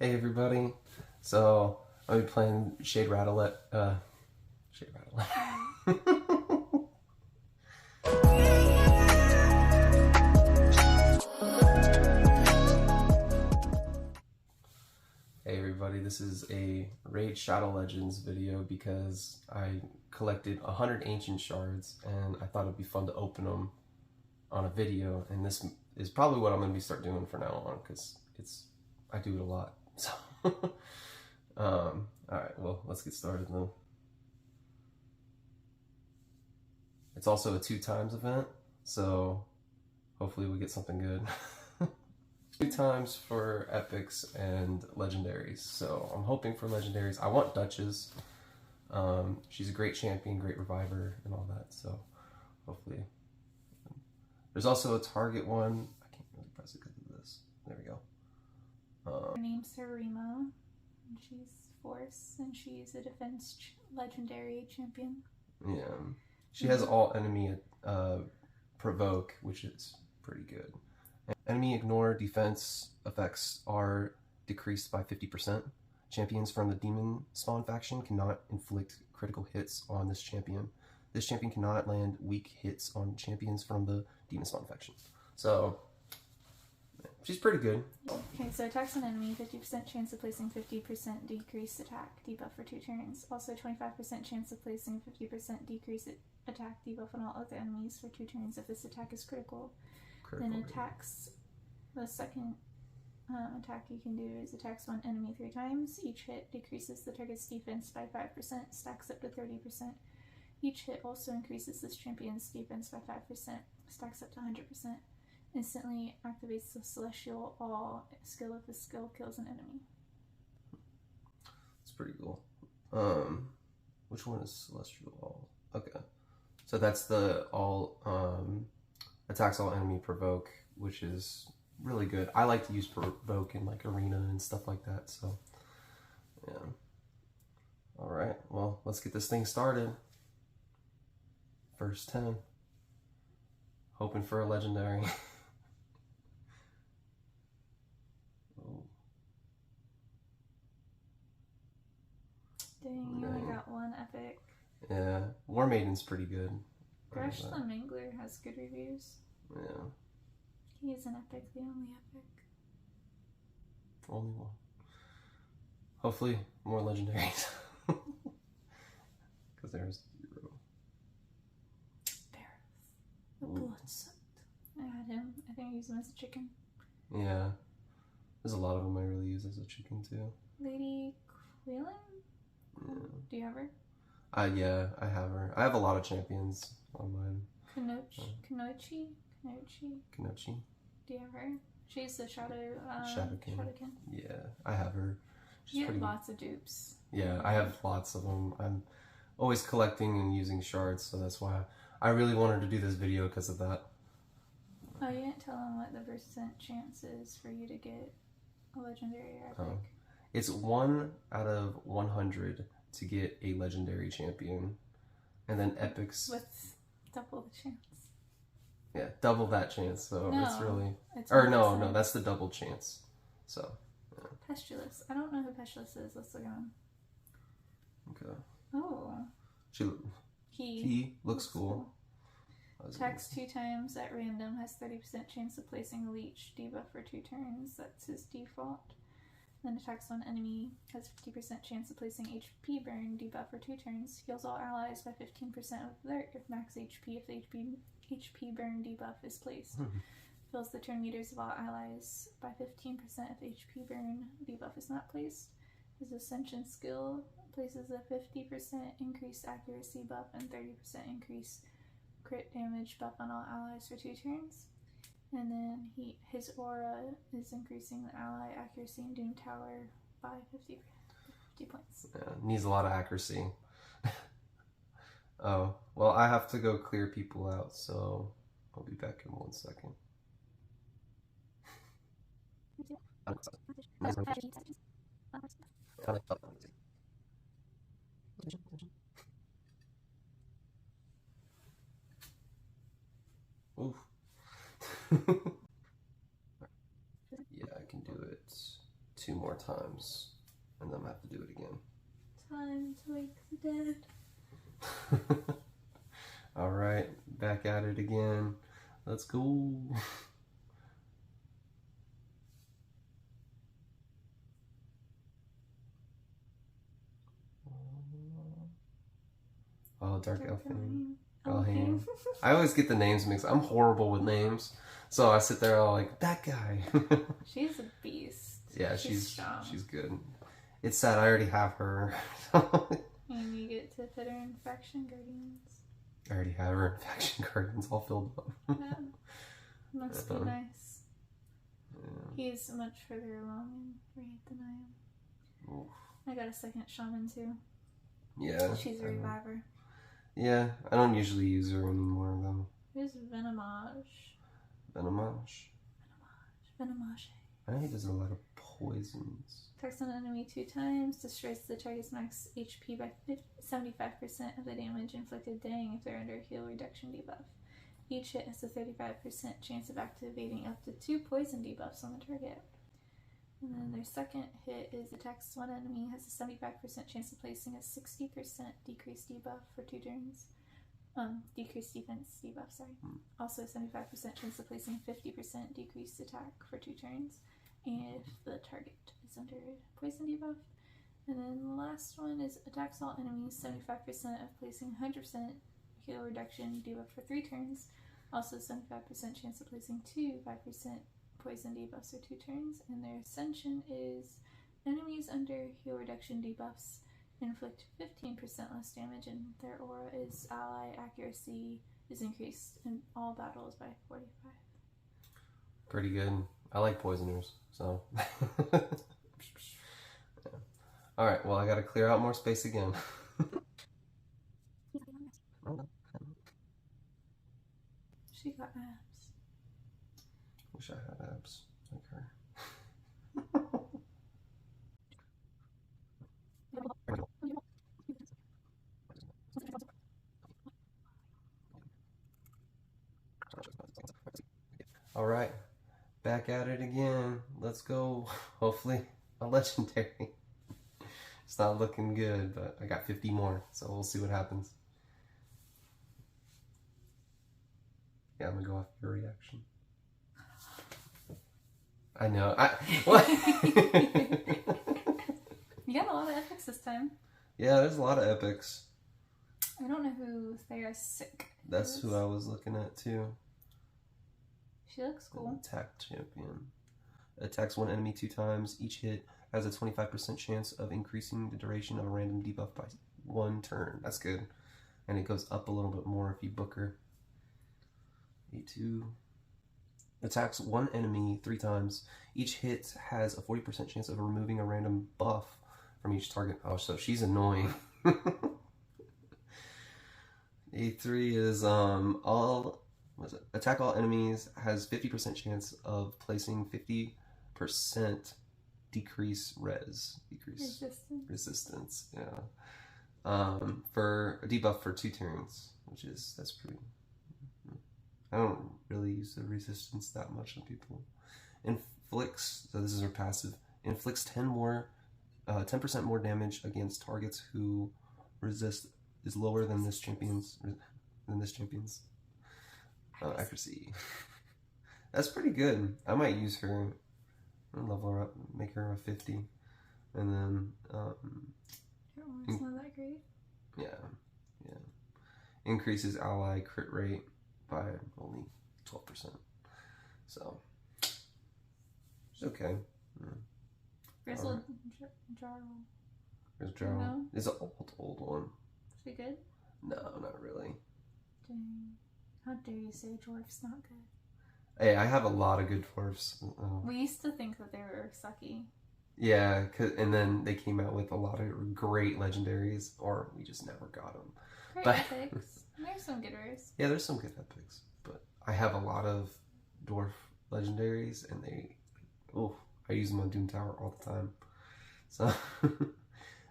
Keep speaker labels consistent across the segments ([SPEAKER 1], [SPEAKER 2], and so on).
[SPEAKER 1] Hey everybody, so I'll be playing Shade Rattlet, Shade Rattlet. Hey everybody, this is a Raid Shadow Legends video because I collected 100 Ancient Shards and I thought it'd be fun to open them on a video, and this is probably what I'm going to start doing from now on because I do it a lot. So, alright, well, let's get started then. It's also a 2x event, so hopefully we get something good. 2 times for epics and legendaries, so I'm hoping for legendaries. I want Duchess. She's a great champion, great reviver, and all that, so hopefully. There's also a target one. I can't really press it because of this. There we go.
[SPEAKER 2] Her name's Harima, and she's Force, and she's a defense legendary champion.
[SPEAKER 1] Yeah. She has all enemy provoke, which is pretty good. Enemy ignore defense effects are decreased by 50%. Champions from the demon spawn faction cannot inflict critical hits on this champion. This champion cannot land weak hits on champions from the demon spawn faction. So, she's pretty good.
[SPEAKER 2] Okay, so attacks an enemy, 50% chance of placing 50% decreased attack debuff for 2 turns. Also 25% chance of placing 50% decreased attack debuff on all other enemies for 2 turns if this attack is critical. Then attacks, the second attack you can do is attacks one enemy 3 times. Each hit decreases the target's defense by 5%, stacks up to 30%. Each hit also increases this champion's defense by 5%, stacks up to 100%. Instantly activates the Celestial All skill if the skill kills an enemy.
[SPEAKER 1] It's pretty cool. Which one is Celestial All? Okay. So that's the all, attacks all enemy provoke, which is really good. I like to use provoke in like arena and stuff like that, so yeah. Alright, well, let's get this thing started. First 10. Hoping for a legendary. Oh.
[SPEAKER 2] Dang, you only got 1 epic.
[SPEAKER 1] Yeah, War Maiden's pretty good.
[SPEAKER 2] Grush the Mangler has good reviews.
[SPEAKER 1] Yeah.
[SPEAKER 2] He is an epic, the only epic.
[SPEAKER 1] Only one. Hopefully, more legendaries. Because there's 0.
[SPEAKER 2] Barroth, the blood-sucked. I had him. I think I used him as a chicken.
[SPEAKER 1] Yeah. There's a lot of them I really use as a chicken too.
[SPEAKER 2] Lady Quillen?
[SPEAKER 1] Yeah.
[SPEAKER 2] Do you have her?
[SPEAKER 1] Yeah, I have her. I have a lot of champions on mine.
[SPEAKER 2] Kanochi? Do you have her? She's the Shadowkin.
[SPEAKER 1] Yeah, I have her.
[SPEAKER 2] You have lots of dupes.
[SPEAKER 1] Yeah, I have lots of them. I'm always collecting and using shards, so that's why I really wanted to do this video because of that.
[SPEAKER 2] Oh, you didn't tell them what the % chance is for you to get a legendary or epic.
[SPEAKER 1] It's 1 out of 100 to get a legendary champion, and then epics
[SPEAKER 2] with double the chance.
[SPEAKER 1] Yeah, double that chance. So
[SPEAKER 2] no,
[SPEAKER 1] it's really,
[SPEAKER 2] it's
[SPEAKER 1] or no, that's the double chance. So yeah.
[SPEAKER 2] Pestulus. I don't know who Pestulus is. Let's look at him.
[SPEAKER 1] Okay.
[SPEAKER 2] Oh.
[SPEAKER 1] He looks cool.
[SPEAKER 2] Attacks 2 times at random, has 30% chance of placing a leech debuff for 2 turns. That's his default. Then attacks one enemy, has 50% chance of placing HP burn debuff for 2 turns. Heals all allies by 15% of their max HP if the HP burn debuff is placed. Fills the turn meters of all allies by 15% if HP burn debuff is not placed. His Ascension skill places a 50% increased accuracy buff and 30% increased crit damage buff on all allies for 2 turns. And then his aura is increasing the ally accuracy in Doom Tower by 50 points.
[SPEAKER 1] Yeah, needs a lot of accuracy. Oh, well, I have to go clear people out, so I'll be back in 1 second. Oof. Yeah, I can do it. 2 more times, and then I'm gonna have to do it again.
[SPEAKER 2] Time to wake the dead.
[SPEAKER 1] All right, back at it again. Let's go. Oh, Dark Elfin. Elhain. I always get the names mixed. I'm horrible with names. So I sit there all like, that guy.
[SPEAKER 2] She's a beast.
[SPEAKER 1] Yeah,
[SPEAKER 2] she's strong.
[SPEAKER 1] She's good. It's sad I already have her.
[SPEAKER 2] And you get to put her in Faction Guardians.
[SPEAKER 1] I already have her in Faction Guardians all filled up.
[SPEAKER 2] Yeah. Must be nice. Yeah. He's much further along in raid than I am. Oof. I got a second shaman too.
[SPEAKER 1] Yeah.
[SPEAKER 2] She's a reviver.
[SPEAKER 1] Yeah, I don't usually use her anymore though.
[SPEAKER 2] Who's Venomage?
[SPEAKER 1] Venomage. I know he does a lot of poisons.
[SPEAKER 2] Attacks an enemy 2 times, destroys the target's max HP by 75% of the damage inflicted, dying if they're under a heal reduction debuff. Each hit has a 35% chance of activating up to 2 poison debuffs on the target. And then their second hit is attacks one enemy, has a 75% chance of placing a 60% decreased debuff for 2 turns. Decreased defense debuff, sorry. Also a 75% chance of placing a 50% decreased attack for 2 turns. If the target is under poison debuff. And then the last one is attacks all enemies, 75% of placing 100% heal reduction debuff for 3 turns. Also 75% chance of placing 2 5% poison debuffs for 2 turns. And their ascension is enemies under heal reduction debuffs inflict 15% less damage, and their aura is ally accuracy is increased in all battles by 45.
[SPEAKER 1] Pretty good. I like poisoners, so. Yeah. Alright, well, I gotta clear out more space again.
[SPEAKER 2] She got abs.
[SPEAKER 1] Wish I had abs like her. Alright, back at it again. Let's go. Hopefully a legendary. It's not looking good, but I got 50 more, so we'll see what happens. Yeah, I'm gonna go off your reaction. I know. What?
[SPEAKER 2] You got a lot of epics this time.
[SPEAKER 1] Yeah, there's a lot of epics.
[SPEAKER 2] I don't know who they are sick.
[SPEAKER 1] That's who I was looking at too.
[SPEAKER 2] She looks cool.
[SPEAKER 1] Attack champion. Attacks one enemy 2 times. Each hit has a 25% chance of increasing the duration of a random debuff by 1 turn. That's good. And it goes up a little bit more if you book her. E2. Attacks one enemy 3 times. Each hit has a 40% chance of removing a random buff from each target. Oh, so she's annoying. E3 is attack all enemies, has 50% chance of placing 50% decrease resistance. Yeah. For a debuff for 2 turns, that's pretty. I don't really use the resistance that much on people. Inflicts, so this is her passive, inflicts 10% more damage against targets who resist is lower than this champion's accuracy. That's pretty good. I might use her. I'll level her up, make her a 50, and then
[SPEAKER 2] it's not that great.
[SPEAKER 1] Yeah. Increases ally crit rate by only 12%. So it's okay.
[SPEAKER 2] Grizzled
[SPEAKER 1] Jarl. No? It's an old one.
[SPEAKER 2] Is she good?
[SPEAKER 1] No, not really.
[SPEAKER 2] Dang. How dare you say dwarf's not good?
[SPEAKER 1] Hey, I have a lot of good dwarfs.
[SPEAKER 2] We used to think that they were sucky.
[SPEAKER 1] Yeah, and then they came out with a lot of great legendaries, or we just never got them.
[SPEAKER 2] Great epics. There's some good rares.
[SPEAKER 1] Yeah, there's some good epics, but I have a lot of dwarf legendaries, and I use them on Doom Tower all the time. So,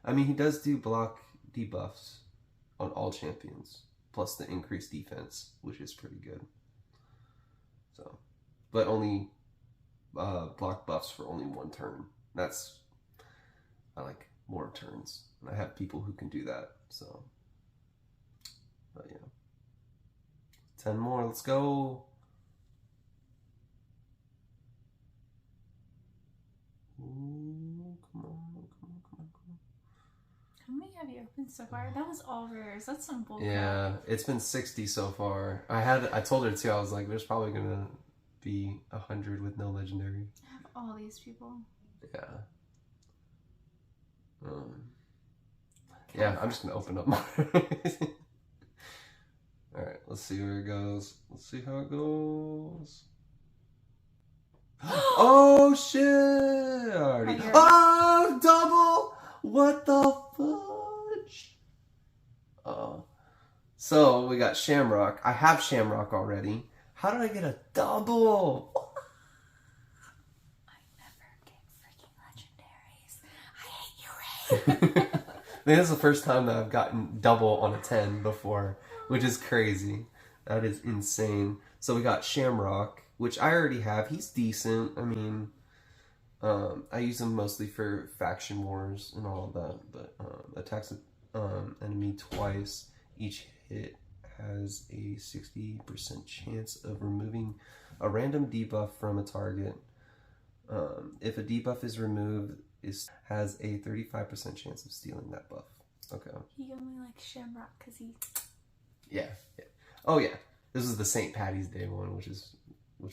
[SPEAKER 1] I mean, he does do block debuffs on all champions, plus the increased defense, which is pretty good. So, but only block buffs for only 1 turn. I like more turns. And I have people who can do that, so. But yeah. 10 more, let's go. Ooh, come on.
[SPEAKER 2] How many have you opened so far? That was all rares. That's some bullcrap.
[SPEAKER 1] Yeah, it's been 60 so far. I told her too, I was like, there's probably gonna be 100 with no legendary.
[SPEAKER 2] I have all these people.
[SPEAKER 1] Yeah. Yeah, I'm just gonna open up more. Alright, let's see where it goes. Let's see how it goes. Oh shit! Already. Oh, double! What the fudge? Oh. So we got Shamrock. I have Shamrock already. How did I get a double?
[SPEAKER 2] I never get freaking legendaries. I hate you, Ray.
[SPEAKER 1] I think that's the first time that I've gotten double on a 10 before, which is crazy. That is insane. So we got Shamrock, which I already have. He's decent. I mean, I use him mostly for faction wars and all of that, but attacks enemy twice. Each hit has a 60% chance of removing a random debuff from a target. If a debuff is removed, has a 35% chance of stealing that buff. Okay.
[SPEAKER 2] He only likes Shamrock because he...
[SPEAKER 1] Yeah. Oh yeah. This is the St. Patty's Day one, which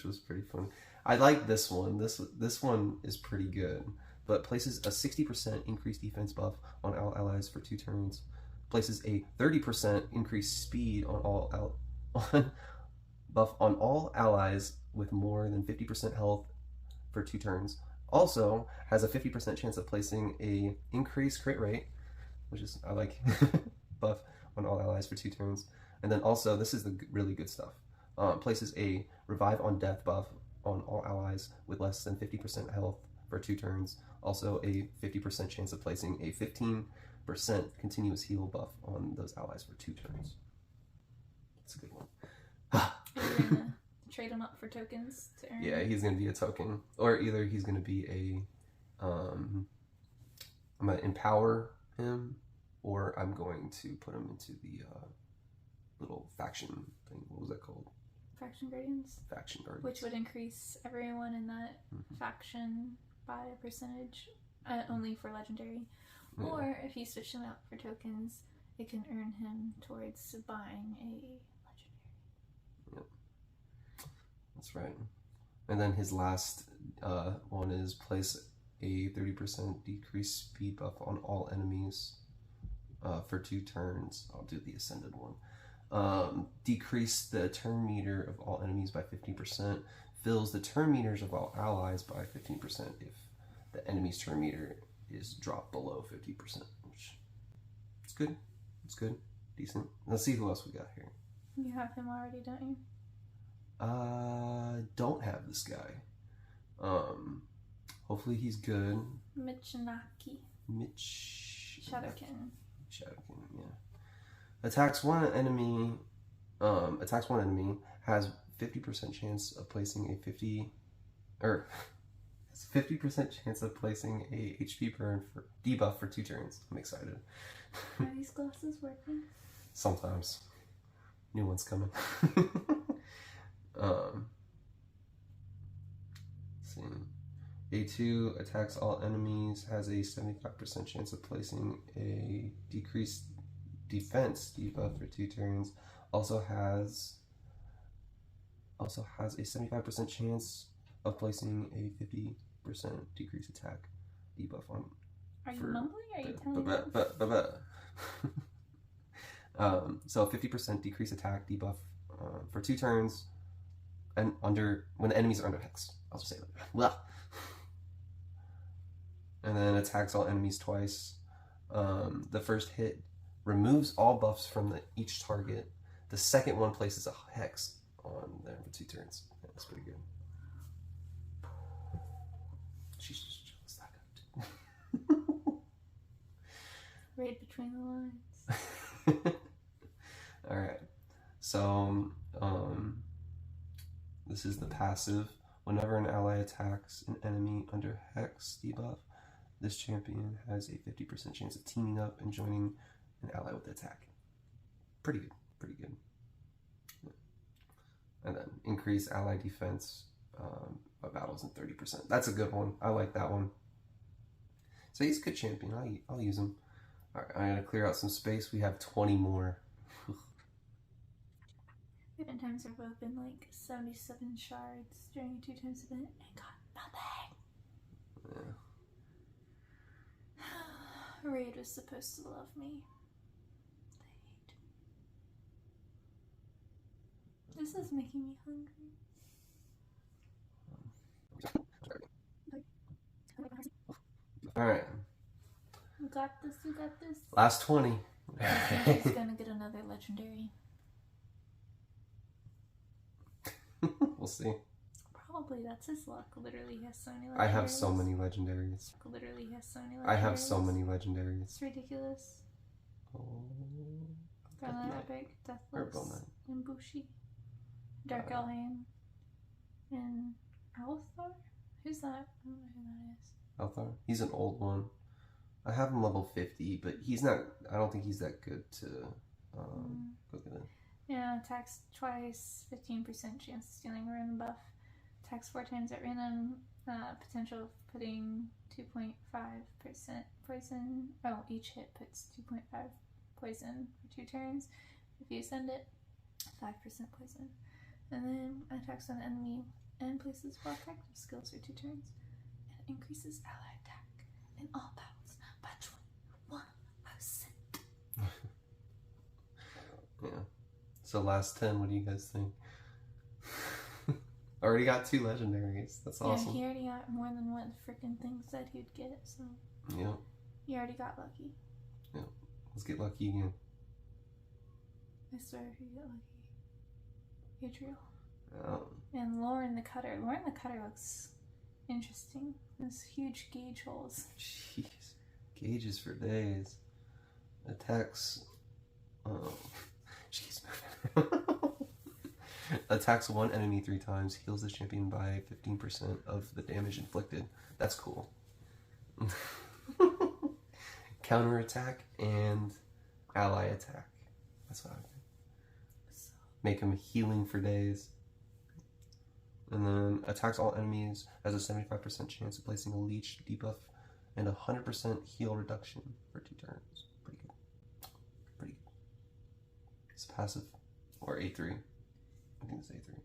[SPEAKER 1] was pretty fun. I like this one. This one is pretty good, but places a 60% increased defense buff on all allies for 2 turns. Places a 30% increased speed on all buff on all allies with more than 50% health for 2 turns. Also has a 50% chance of placing a increased crit rate, which is I like buff on all allies for 2 turns. And then also, this is the really good stuff. Places a revive on death buff on all allies with less than 50% health for 2 turns. Also a 50% chance of placing a 15% continuous heal buff on those allies for 2 turns. That's a good one.
[SPEAKER 2] Are you gonna trade him up for tokens to earn?
[SPEAKER 1] Yeah, he's gonna be a token. Or either he's gonna be a I'm gonna empower him, or I'm going to put him into the little faction thing. What was that called?
[SPEAKER 2] Faction Guardians.
[SPEAKER 1] Faction Guardians.
[SPEAKER 2] Which would increase everyone in that faction by a percentage, only for legendary. Yeah. Or if you switch them out for tokens, it can earn him towards buying a legendary.
[SPEAKER 1] Yep. That's right. And then his last one is place a 30% decreased speed buff on all enemies for 2 turns. I'll do the ascended one. Decrease the turn meter of all enemies by 15%. Fills the turn meters of all allies by 15% if the enemy's turn meter is dropped below 50%. Which it's good. It's good. Decent. Let's see who else we got here.
[SPEAKER 2] You have him already, don't you?
[SPEAKER 1] Don't have this guy. Hopefully he's good.
[SPEAKER 2] Shadowkin,
[SPEAKER 1] yeah. Attacks one enemy, has 50% chance of placing a 50% chance of placing a HP burn for debuff for 2 turns. I'm excited.
[SPEAKER 2] Are these glasses working?
[SPEAKER 1] Sometimes. New one's coming. Let's see. A2 attacks all enemies, has a 75% chance of placing a decreased defense debuff for 2 turns. Also has a 75% chance of placing a 50% decreased attack debuff on.
[SPEAKER 2] Are you mumbling? Are you telling me?
[SPEAKER 1] So a 50% decreased attack debuff for 2 turns, and when the enemies are under hex. I'll just say that. Blah. And then attacks all enemies twice. The first hit removes all buffs from each target. The second one places a hex on there for 2 turns. Yeah, that's pretty good. She's just jealous that guy.
[SPEAKER 2] Read between the lines.
[SPEAKER 1] Alright. So, this is the passive. Whenever an ally attacks an enemy under hex debuff, This champion has a 50% chance of teaming up and joining an ally with attack. Pretty good. Pretty good. And then increase ally defense by battles in 30%. That's a good one. I like that one. So he's a good champion. I'll use him. Alright, I'm going to clear out some space. We have 20 more.
[SPEAKER 2] Different times have both been like 77 shards during a 2 times event and got nothing.
[SPEAKER 1] Yeah.
[SPEAKER 2] Raid was supposed to love me. They hate. This is making me hungry.
[SPEAKER 1] Alright.
[SPEAKER 2] You got this, you got this.
[SPEAKER 1] Last 20.
[SPEAKER 2] He's gonna get another legendary.
[SPEAKER 1] We'll see.
[SPEAKER 2] Probably that's his luck. Literally has so many legendaries.
[SPEAKER 1] I have so many legendaries.
[SPEAKER 2] Literally has so many legendaries.
[SPEAKER 1] I have so many legendaries.
[SPEAKER 2] It's ridiculous.
[SPEAKER 1] Oh.
[SPEAKER 2] Garland Epic, Deathless, and Bushi. Dark Elhain. And Althar? Who's that? I don't know who that is.
[SPEAKER 1] Althar? He's an old one. I have him level 50, but he's not, I don't think he's that good to look at it. Yeah,
[SPEAKER 2] attacks twice, 15% chance of stealing a rune buff. Attacks 4 times at random, potential of putting 2.5% poison. Oh, each hit puts 2.5 poison for 2 turns. If you send it, 5% poison. And then attacks on enemy and places 4 effective skills for 2 turns. And increases ally attack in all battles by 21%.
[SPEAKER 1] Yeah. So last 10, what do you guys think? Already got 2 legendaries. That's awesome.
[SPEAKER 2] Yeah, he already got more than what freaking thing said he'd get, so.
[SPEAKER 1] Yeah.
[SPEAKER 2] You already got lucky.
[SPEAKER 1] Yeah. Let's get lucky again.
[SPEAKER 2] I swear if you get lucky. Adriel.
[SPEAKER 1] Oh.
[SPEAKER 2] And Lauren the Cutter. Lauren the Cutter looks interesting. Those huge gauge holes.
[SPEAKER 1] Jeez. Gauges for days. Attacks. Oh. Jeez. Attacks 1 enemy 3 times. Heals the champion by 15% of the damage inflicted. That's cool. Counter attack and ally attack. That's what I think. Make him healing for days. And then attacks all enemies, has a 75% chance of placing a leech debuff and 100% heal reduction for 2 turns. Pretty good. Pretty good. It's passive. Or A3. I think it's A3.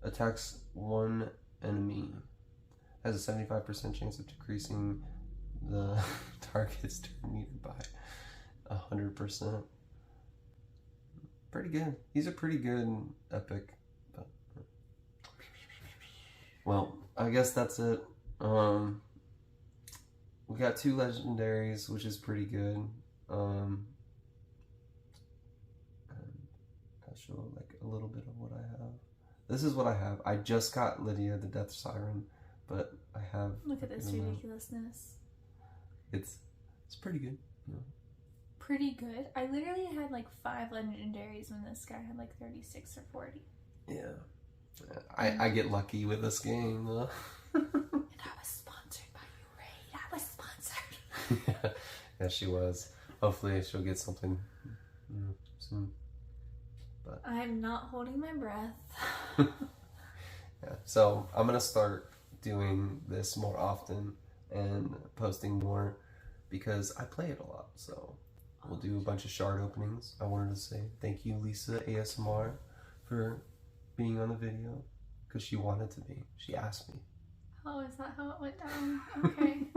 [SPEAKER 1] Attacks 1 enemy, has a 75% chance of decreasing the target's turn meter by 100%. Pretty good. He's a pretty good epic. But, well, I guess that's it. We got 2 legendaries, which is pretty good. I'll show like a little bit of what I have. This is what I have. I just got Lydia, the Death Siren, but I have.
[SPEAKER 2] Look at this ridiculousness.
[SPEAKER 1] It's pretty good. Yeah.
[SPEAKER 2] Pretty good. I literally had like 5 legendaries when this guy had like 36 or 40.
[SPEAKER 1] Yeah. I get lucky with this game.
[SPEAKER 2] And I was sponsored by you, Raid. I was sponsored.
[SPEAKER 1] Yeah, she was. Hopefully she'll get something soon. But
[SPEAKER 2] I'm not holding my breath.
[SPEAKER 1] Yeah. So I'm gonna start doing this more often and posting more because I play it a lot. So we'll do a bunch of shard openings. I wanted to say thank you, Lisa ASMR, for being on the video because she wanted to be. She asked me.
[SPEAKER 2] Oh, is that how it went down? Okay.